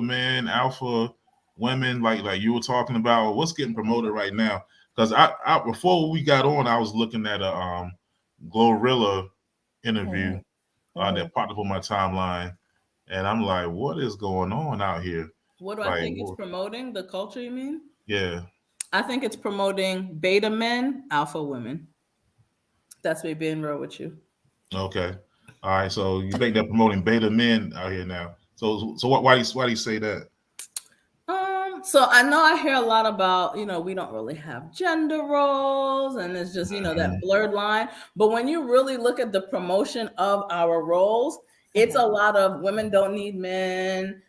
men, alpha women, like you were talking about? What's getting promoted right now? Because I before we got on, I was looking at a Glorilla interview that popped up on my timeline, and I'm like, what is going on out here? What do I think it's promoting? The culture, you mean? Yeah. I think it's promoting beta men, alpha women. That's me being real with you. Okay. All right. So you think they're promoting beta men out here now? So why do you say that? So I know I hear a lot about, we don't really have gender roles, and it's just, that blurred line. But when you really look at the promotion of our roles, it's a lot of women don't need men.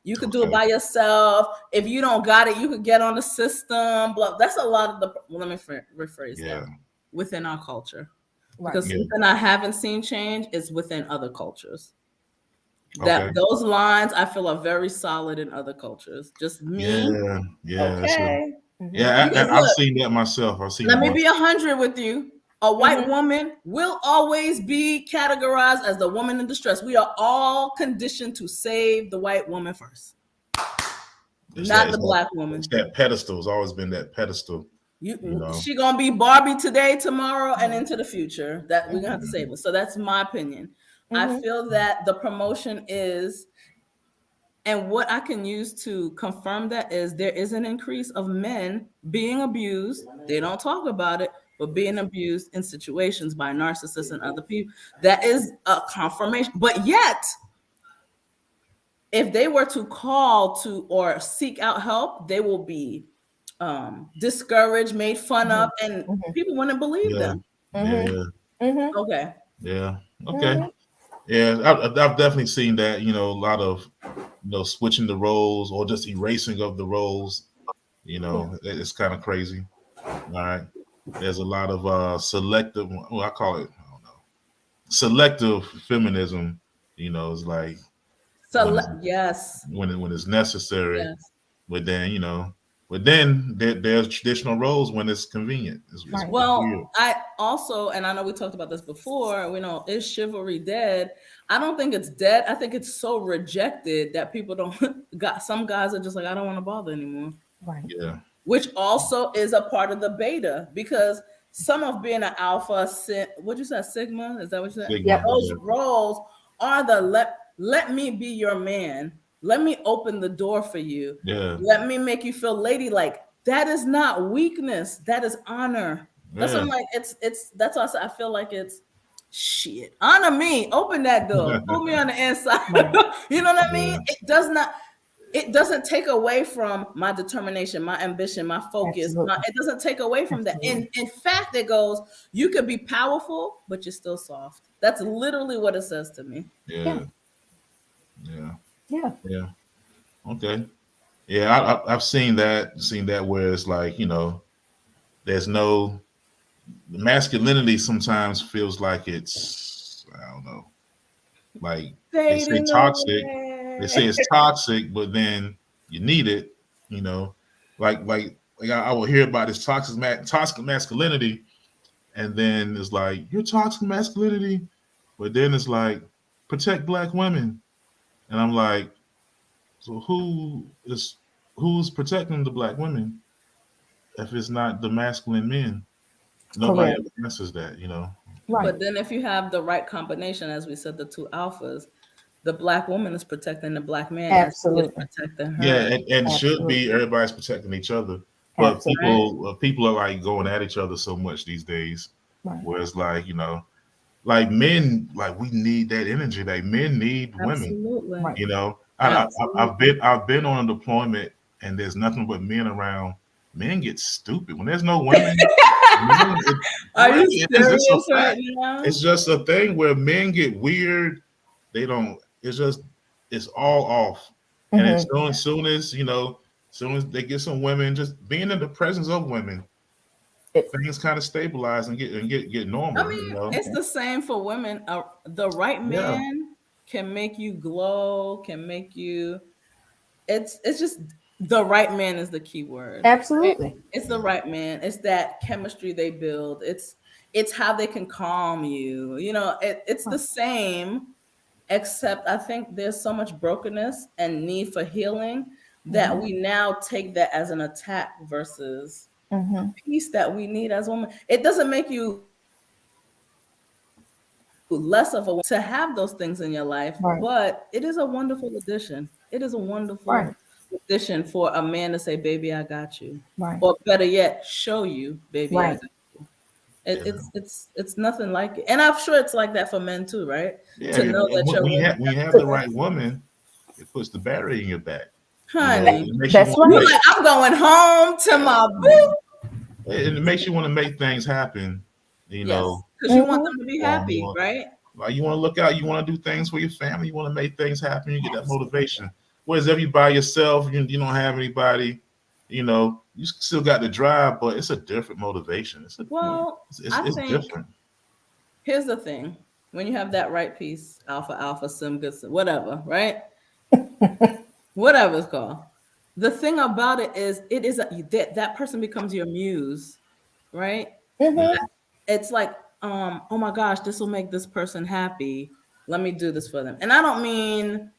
You could do it by yourself. If you don't got it, you could get on the system. That's a lot of let me rephrase that. Within our culture. Right. Because something I haven't seen change is within other cultures. Those lines I feel are very solid in other cultures. Just me. Yeah. Okay. I've seen that myself. Let me be 100 with you. A white woman will always be categorized as the woman in distress. We are all conditioned to save the white woman first, not the black woman. It's that pedestal. It's always been that pedestal. She gonna be Barbie today, tomorrow, and into the future. That we're gonna have to save her. So that's my opinion. I feel that the promotion is, and what I can use to confirm that is there is an increase of men being abused. They don't talk about it, but being abused in situations by narcissists and other people. That is a confirmation. But yet, if they were to call to or seek out help, they will be discouraged, made fun of, and people wouldn't believe them. Okay. Yeah. Okay. Yeah, I've definitely seen that. A lot of switching the roles or just erasing of the roles. It's kind of crazy. All right. There's a lot of selective. Well, I call it, I don't know, selective feminism. It's like when it's necessary. Yes. But then, there's traditional roles when it's convenient. It's well, I also, and I know we talked about this before, is chivalry dead? I don't think it's dead. I think it's so rejected that people some guys are just like, I don't want to bother anymore. Right. Yeah. Which also is a part of the beta, because some of being an alpha, what'd you say, Sigma? Is that what you said? Yeah. Those roles are the let me be your man. Let me open the door for you. Yeah. Let me make you feel ladylike. That is not weakness. That is honor. That's what I'm like. That's also, I feel like it's shit. Honor me. Open that door. Put me on the inside. You know what I mean? It doesn't take away from my determination, my ambition, my focus. It doesn't take away from that. In fact, it goes, you could be powerful, but you're still soft. That's literally what it says to me. Yeah. Okay. Yeah, I've seen that where it's like, there's no masculinity sometimes feels like it's, I don't know, like they say toxic. They say it's toxic, but then you need it, like I will hear about this toxic masculinity, and then it's like, you're toxic masculinity, but then it's like, protect black women. And I'm like, So who's protecting the black women if it's not the masculine men? Nobody Correct. ever answers that, you know. Right. But then if you have the right combination, as we said, the two alphas, the black woman is protecting the black man as he is Absolutely. protecting her. Yeah, and should Absolutely. be everybody's protecting each other. But Absolutely. people are like going at each other so much these days. Right. Where it's like, you know, like men, like we need that energy. Like men need women. Absolutely. Right. You know, Absolutely. I've been on a deployment and there's nothing but men around. Men get stupid when there's no women. men, Are you it's just a serious right fact. now? It's just a thing where men get weird. They don't. It's all off. And as soon as you know, soon as they get some women, just being in the presence of women, things kind of stabilize and get normal. I mean, you know? it's the same for women. The right man can make you glow, can make you. It's just the right man is the key word. Absolutely. It's the right man. It's that chemistry they build. It's how they can calm you. You know, it's the same, except I think there's so much brokenness and need for healing that we now take that as an attack versus a peace that we need as women. It doesn't make you less of a woman to have those things in your life, but it is a wonderful addition. It is a wonderful addition for a man to say, baby, I got you. Right. Or better yet, show you, baby, I Right. got you. It's nothing like it. And I'm sure it's like that for men too, right? Yeah, To know that when you have the right woman, it puts the battery in your back. honey, That's you're right. like, I'm going home to my boo. It makes you want to make things happen. You know, because you want them to be happy, you want- right? like you want to look out, you want to do things for your family, you want to make things happen, you get that motivation. Whereas if you by yourself, you don't have anybody, you know, you still got the drive, but it's a different motivation. It's different. Here's the thing: when you have that right piece, alpha, sim, good, sim, whatever, right? Whatever it's called. The thing about it is that person becomes your muse, right? It's like, oh my gosh, this will make this person happy. Let me do this for them. And I don't mean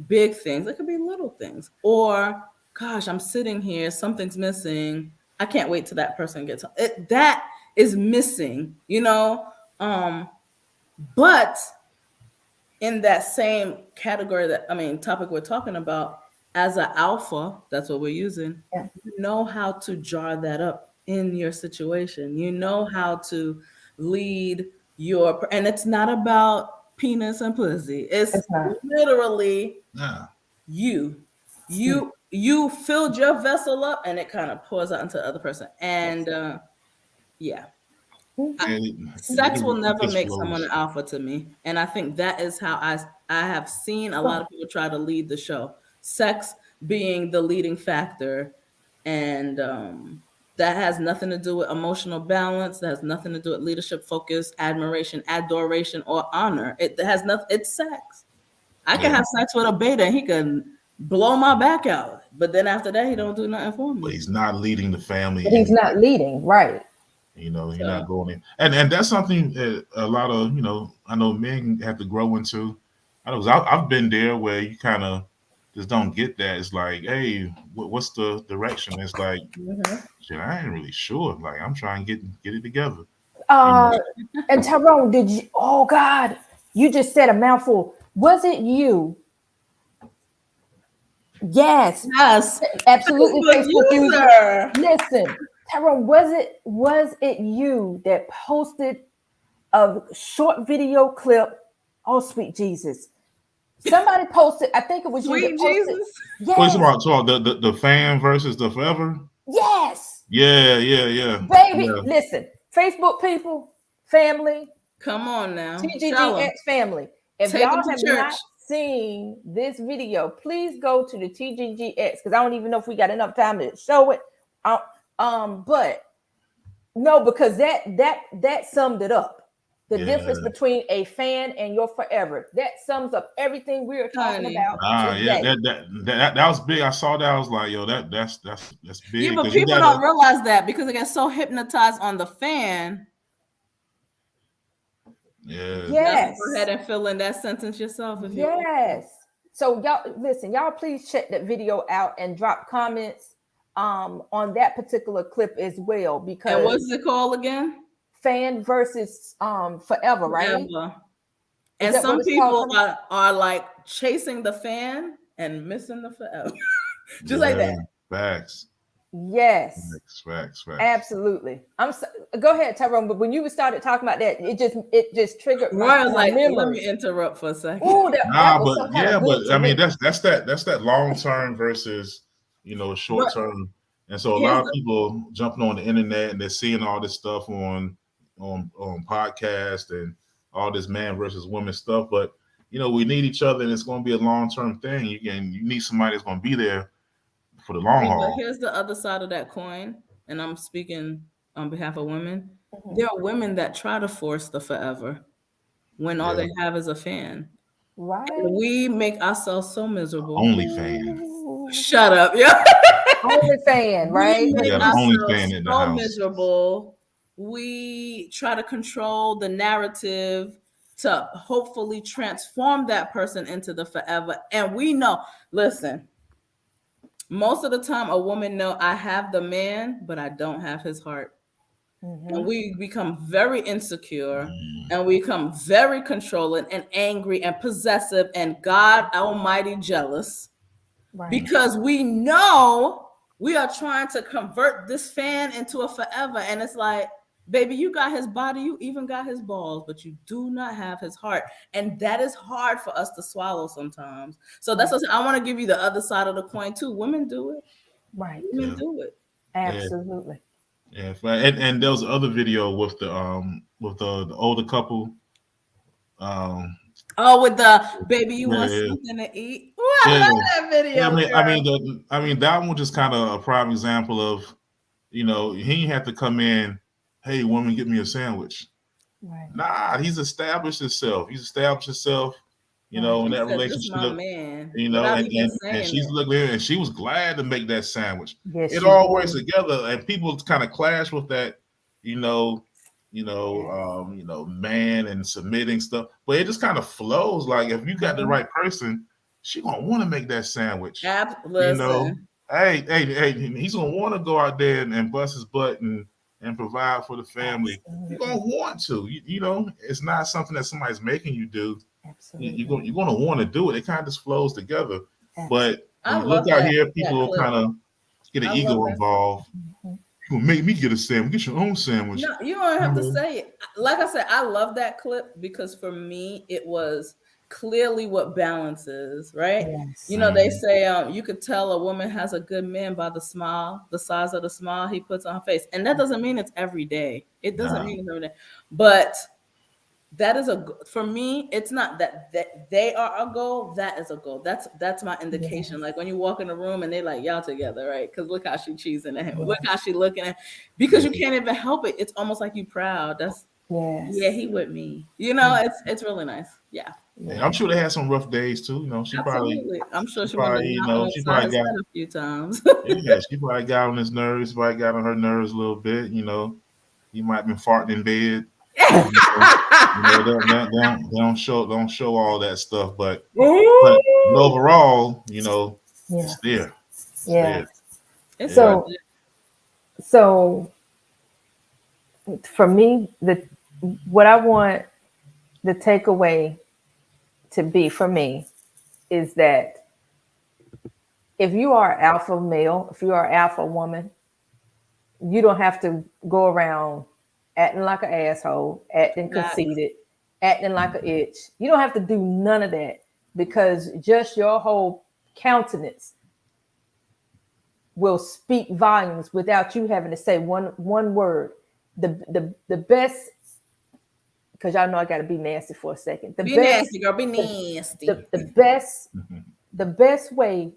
big things. It could be little things. Or, gosh, I'm sitting here, something's missing. I can't wait till that person gets home. That is missing, you know? But in that same category topic we're talking about, as an alpha, that's what we're using, you know how to jar that up in your situation. You know how to lead and it's not about penis and pussy. It's literally you filled your vessel up and it kind of pours out into the other person. And sex will never make someone an alpha to me. And I think that is how I have seen a lot of people try to lead the show. Sex being the leading factor. And that has nothing to do with emotional balance. That has nothing to do with leadership, focus, admiration, adoration, or honor. It has nothing. It's sex. I can have sex with a beta and he can blow my back out. But then after that, he don't do nothing for me. But he's not leading the family. But he's not leading, right? You know, he's not going in. And that's something that a lot of, you know, I know men have to grow into. I've been there where you kind of just don't get that. It's like, hey, what's the direction? It's like, shit, I ain't really sure. Like, I'm trying to get it together. And Tyrone, did you? Oh God, you just said a mouthful. Was it you? Yes, absolutely. Facebook user. Listen, Tyrone, was it you that posted a short video clip? Oh, sweet Jesus. Somebody posted, I think it was Sweet you that posted. Jesus. Yes. What's about the fan versus the forever? Yes. Yeah. Baby, listen, Facebook people, family. Come on now. TGGX family. If Take y'all them to have church. not seen this video, please go to the TGGX because I don't even know if we got enough time to show it. But no, because that summed it up. The difference between a fan and your forever. That sums up everything we are talking about today. That was big. I saw that. I was like, yo, that's big. Yeah, but people don't realize that because they get so hypnotized on the fan. Yes. Go ahead and fill in that sentence yourself. Yes. So y'all listen, y'all please check that video out and drop comments on that particular clip as well, because And what's it called again? fan versus forever, right? Forever. Is And that what some it's called? people are like chasing the fan and missing the forever. Just like that. Facts. Yes. Facts. Absolutely. Go ahead, Tyrone. But when you started talking about that, it just triggered Roy was like, memory. let me interrupt for a second. Oh, that Nah, was but some kind of but good to I mean me. that's that long term versus short term. And so a lot of people jumping on the internet and they're seeing all this stuff on podcast and all this man versus woman stuff. But we need each other, and it's going to be a long term thing. You need somebody that's going to be there for the long haul. But here's the other side of that coin, and I'm speaking on behalf of women. There are women that try to force the forever when all they have is a fan. Right. And we make ourselves so miserable. Only fan. Shut up, yeah. Only fan, right? We make Yeah, the ourselves only fan in the so house. miserable. We try to control the narrative to hopefully transform that person into the forever. And we know, listen, most of the time a woman know I have the man, but I don't have his heart. And we become very insecure and we become very controlling and angry and possessive and God Almighty jealous, Right. because we know we are trying to convert this fan into a forever. And it's like, baby, you got his body, you even got his balls, but you do not have his heart. And that is hard for us to swallow sometimes. So that's what I want to give you the other side of the coin too. Women do it. Right. Women do it. Absolutely. Yeah, and there was another video with the older couple. With the baby, you want something to eat? Ooh, I love that video. I mean, that one just kind of a prime example of, he ain't have to come in, hey, woman, get me a sandwich. Right. Nah, he's established himself. In that relationship. My man, and she's looking at it, and she was glad to make that sandwich. Yes, it all works together, and people kind of clash with that, man and submitting stuff, but it just kind of flows. Like if you got the right person, she gonna want to make that sandwich. Hey, he's gonna want to go out there and bust his butt and provide for the family. You're gonna want to. It's not something that somebody's making you do. Absolutely. You're gonna want to do it. It kind of just flows together. But I look out here, people kind of get an ego involved. You gonna make me get a sandwich? Get your own sandwich. No, you don't have to say it. Like I said, I love that clip because for me, it was clearly what balance is, right? Yes. They say you could tell a woman has a good man by the smile, the size of the smile he puts on her face, and that doesn't mean it's every day. It doesn't mean it's every day, but that is for me. It's not that they are a goal. That is a goal. That's my indication. Yes. Like when you walk in the room and they like y'all together, right? Because look how she cheesing at him. Look how she looking at. Because you can't even help it. It's almost like you proud. That's he with me. It's really nice. Yeah. I'm sure they had some rough days too. She Absolutely. probably. I'm sure she probably got a few times. Yeah, she probably got on his nerves. Probably got on her nerves a little bit. He might have been farting in bed. They don't show all that stuff, but overall, it's there. Yeah. It's So for me, what I want the takeaway to be for me is that if you are alpha male, if you are alpha woman, you don't have to go around acting like an asshole, acting conceited, acting like an itch. You don't have to do none of that, because just your whole countenance will speak volumes without you having to say one word. The best, because y'all know I got to be nasty for a second. Nasty, girl. Be nasty. The best way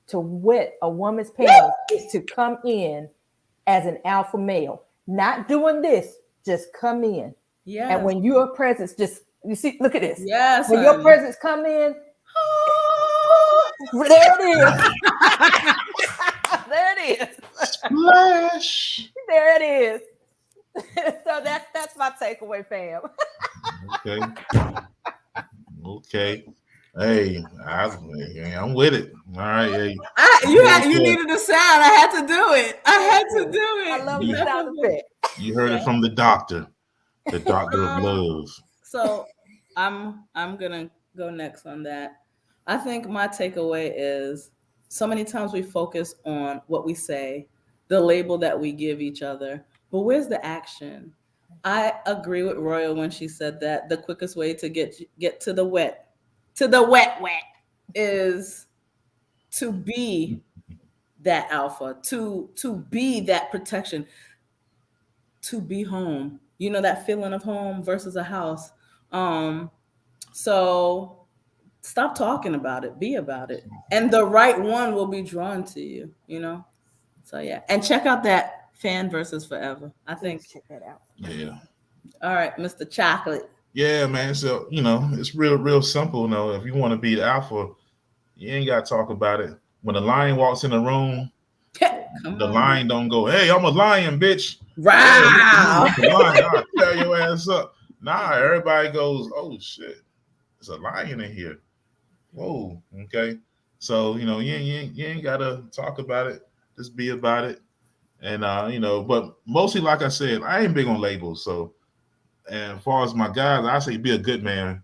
to wet a woman's pants is to come in as an alpha male, not doing this. Just come in. Yeah. And when your presence you see, look at this. Yes. When your presence come in, there it is. There it is. Splash. There it is. So that's my takeaway, fam. Okay. Hey, I'm with it. All right, hey. You needed the sound. I had to do it. I had to do it. I love the sound effect. You heard it from the doctor of love. So I'm gonna go next on that. I think my takeaway is so many times we focus on what we say, the label that we give each other, but where's the action? I agree with Royal when she said that the quickest way to get to the wet is to be that alpha, to be that protection, to be home. You know, that feeling of home versus a house. So stop talking about it, be about it. And the right one will be drawn to you, you know? So yeah. And check out that Fan versus Forever. I think. Check that out. Yeah. All right, Mr. Chocolate. Yeah, man. So, you know, it's real simple. You know, if you want to be the alpha, you ain't got to talk about it. When a lion walks in the room, the lion don't go, hey, I'm a lion, bitch. Wow. Hey, lion, I'll tear your ass up. Nah, everybody goes, oh, shit. There's a lion in here. Whoa, okay. So, you know, you ain't got to talk about it. Just be about it. And, you know, but mostly, like I said, I ain't big on labels. So, and as far as my guys, I say be a good man.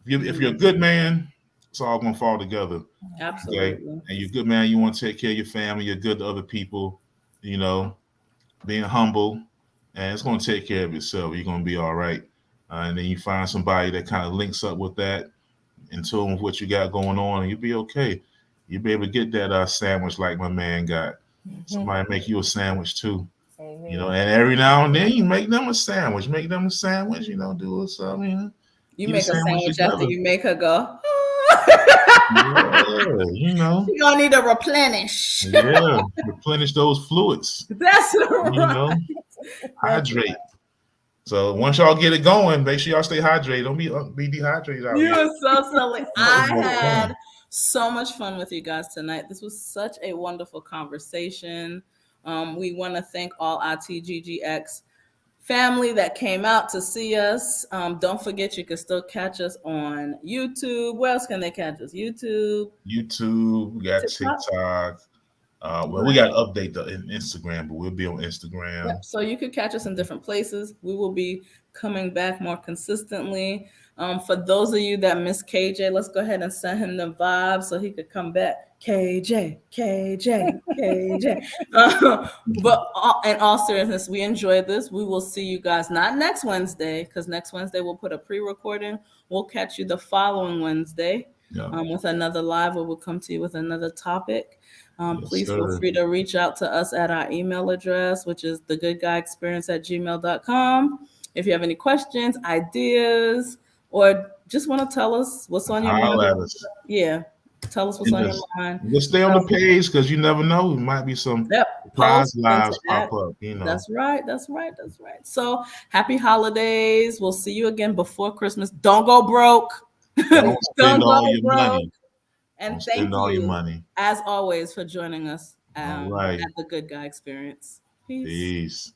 If you're a good man, it's all gonna fall together. Absolutely. Okay? And you're a good man, you want to take care of your family, you're good to other people, you know, being humble, and it's gonna take care of itself. You're gonna be all right. And then you find somebody that kind of links up with that, in tune with what you got going on, and you'll be okay. You'll be able to get that sandwich like my man got. Somebody make you a sandwich too. Amen. You know, and every now and then you make them a sandwich. Make them a sandwich, you know, do something. You make a sandwich after you make her go. Yeah, you know. You're gonna need to replenish. Yeah, replenish those fluids. That's right. You know, hydrate. So once y'all get it going, make sure y'all stay hydrated. Don't be dehydrated out here. You're so silly. I had so much fun with you guys tonight. This was such a wonderful conversation. We want to thank all our TGGX family that came out to see us. Don't forget, you can still catch us on YouTube. Where else can they catch us? YouTube. We got TikTok. Well, we got to update the Instagram, but we'll be on Instagram. Yep. So you could catch us in different places. We will be coming back more consistently. For those of you that miss KJ, let's go ahead and send him the vibe so he could come back. KJ. But in all seriousness, we enjoyed this. We will see you guys not next Wednesday, because next Wednesday we'll put a pre-recording. We'll catch you the following Wednesday with another live, where we'll come to you with another topic. Please feel free to reach out to us at our email address, which is thegoodguyexperience@gmail.com. If you have any questions, ideas, or just want to tell us what's on your mind. Yeah. Tell us what's on your mind. Just stay on the page, because you never know. It might be some surprise lives pop up. You know. That's right. So happy holidays. We'll see you again before Christmas. Don't go broke. Don't spend all your money. And thank you, as always, for joining us at the Good Guy Experience. Peace.